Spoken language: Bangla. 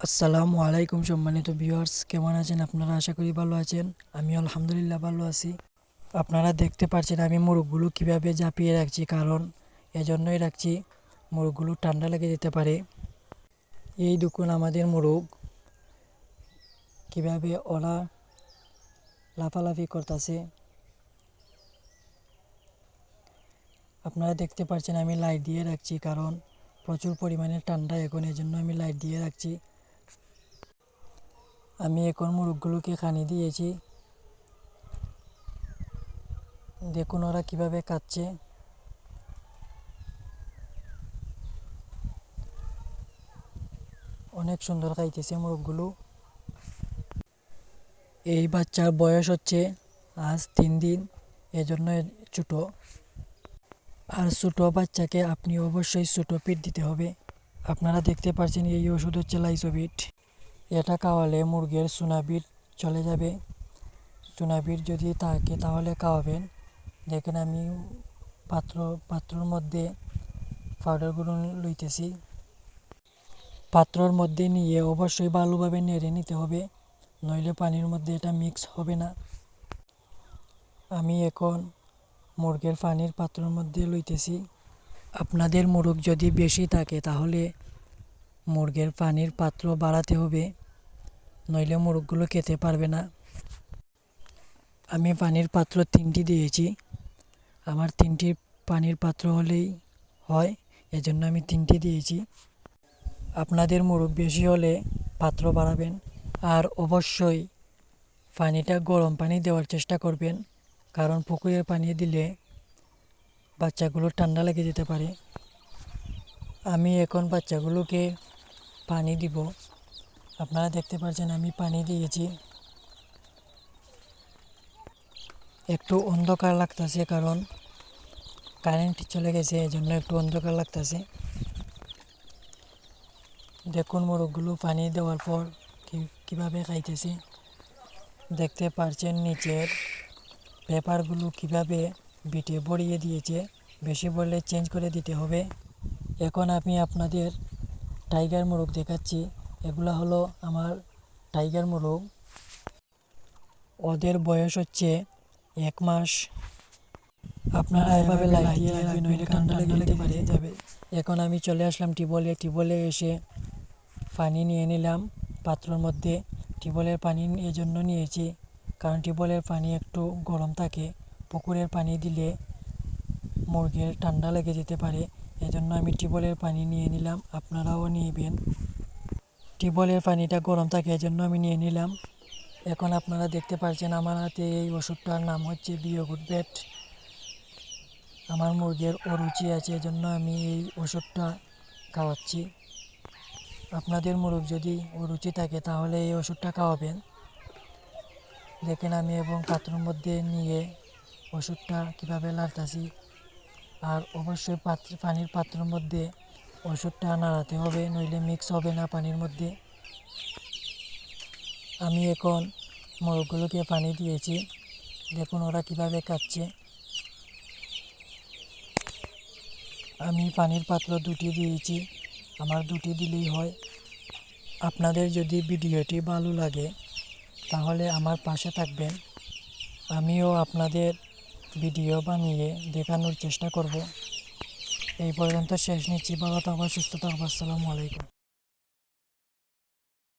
আসসালামু আলাইকুম সম্মানিত ভিউয়ার্স, কেমন আছেন আপনারা? আশা করি ভালো আছেন। আমি আলহামদুলিল্লাহ ভালো আছি। আপনারা দেখতে পাচ্ছেন আমি মোরগগুলো কিভাবে ঝাঁপিয়ে রাখছি, কারণ এজন্যই রাখছি মোরগগুলো ঠান্ডা লেগে যেতে পারে। এই দেখুন আমাদের মোরগ কিভাবে ওরা লাফালাফি করতেছে। আপনারা দেখতে পাচ্ছেন আমি লাইট দিয়ে রাখছি, কারণ প্রচুর পরিমাণে ঠান্ডা এখন, এজন্য আমি লাইট দিয়ে রাখছি। আমি এখন মোরগগুলোকে পানি দিয়েছি, দেখুন ওরা কিভাবে খাচ্ছে। অনেক সুন্দর খাইতেছে মোরগগুলো। এই বাচ্চার বয়স হচ্ছে আজ 3 দিন, এজন্য ছোট। আর ছোট বাচ্চাকে আপনি অবশ্যই ছোট পিট দিতে হবে। আপনারা দেখতে পাচ্ছেন এই ওষুধ হচ্ছে লাইসোভিট। এটা খাওয়ালে মুরগির সুনাবিট চলে যাবে। সুনাবিট যদি থাকে তাহলে খাওয়াবেন। দেখেন আমি পাত্রর মধ্যে পাউডারগুলো লইতেছি। পাত্রর মধ্যে নিয়ে অবশ্যই ভালোভাবে নেড়ে নিতে হবে, নইলে পানির মধ্যে এটা মিক্স হবে না। আমি এখন মুরগের পানির পাত্রের মধ্যে লইতেছি। আপনাদের মোরগ যদি বেশি থাকে তাহলে মুরগের পানির পাত্র বাড়াতে হবে, নইলে মোরগগুলো খেতে পারবে না। আমি পানির পাত্র 3টি দিয়েছি। আমার 3টি পানির পাত্র হলেই হয়, এজন্য আমি 3টি দিয়েছি। আপনাদের মোরগ বেশি হলে পাত্র বাড়াবেন। আর অবশ্যই পানিটা গরম পানি দেওয়ার চেষ্টা করবেন, কারণ পুকুরের পানি দিলে বাচ্চাগুলো ঠান্ডা লেগে যেতে পারে। আমি এখন বাচ্চাগুলোকে পানি দিব। আপনারা দেখতে পাচ্ছেন আমি পানি দিয়েছি। একটু অন্ধকার লাগতেছে, কারণ কারেন্ট চলে গেছে, এজন্য একটু অন্ধকার লাগতেছে। দেখুন মোরগগুলো পানি দেওয়ার পর কীভাবে খাইতেছে। দেখতে পাচ্ছেন নিচের পেপারগুলো কিভাবে বিটে ভরিয়ে দিয়েছে। বেশি বললে চেঞ্জ করে দিতে হবে। এখন আমি আপনাদের টাইগার মোরগ দেখাচ্ছি। এগুলো হলো আমার টাইগার মোরগ। ওদের বয়স হচ্ছে 1 মাস। আপনারা এভাবে লাইট দিয়ে রাখবেন, নইলে ঠান্ডা লেগে যেতে পারে যাবে। এখন আমি চলে আসলাম টিউবওয়েলে এসে পানি নিয়ে নিলাম পাত্রের মধ্যে। টিউবওয়েলের পানি এজন্য নিয়েছি কারণ টিউবওয়েলের পানি একটু গরম থাকে। পুকুরের পানি দিলে মুরগির ঠান্ডা লেগে যেতে পারে, এজন্য আমি টিউবওয়েলের পানি নিয়ে নিলাম। আপনারাও নেবেন। টিউবওয়েলের পানিটা গরম থাকে, এজন্য আমি নিয়ে নিলাম। এখন আপনারা দেখতে পাচ্ছেন আমার হাতে এই ওষুধটার নাম হচ্ছে বিয়োগুড বেট। আমার মুরগির অরুচি আছে, এজন্য আমি এই ওষুধটা খাওয়াচ্ছি। আপনাদের মুরগ যদি অরুচি থাকে তাহলে এই ওষুধটা খাওয়াবেন। দেখেন আমি এবং পাত্রের মধ্যে নিয়ে ওষুধটা কীভাবে নাড়তাছি। আর অবশ্যই পানির পাত্রের মধ্যে ওষুধটা নাড়াতে হবে, নইলে মিক্স হবে না পানির মধ্যে। আমি এখন মোরগগুলোকে পানি দিয়েছি, দেখুন ওরা কীভাবে খাচ্ছে। আমি পানির পাত্র 2টি দিয়েছি, আমার 2টি দিলেই হয়। আপনাদের যদি ভিডিওটি ভালো লাগে তাহলে আমার পাশে থাকবেন। আমিও আপনাদের ভিডিও বানিয়ে দেখানোর চেষ্টা করব। এই পর্যন্ত শেষ নিচ্ছি। ভালো থাকবেন, সুস্থ থাকবেন। আসসালামু আলাইকুম।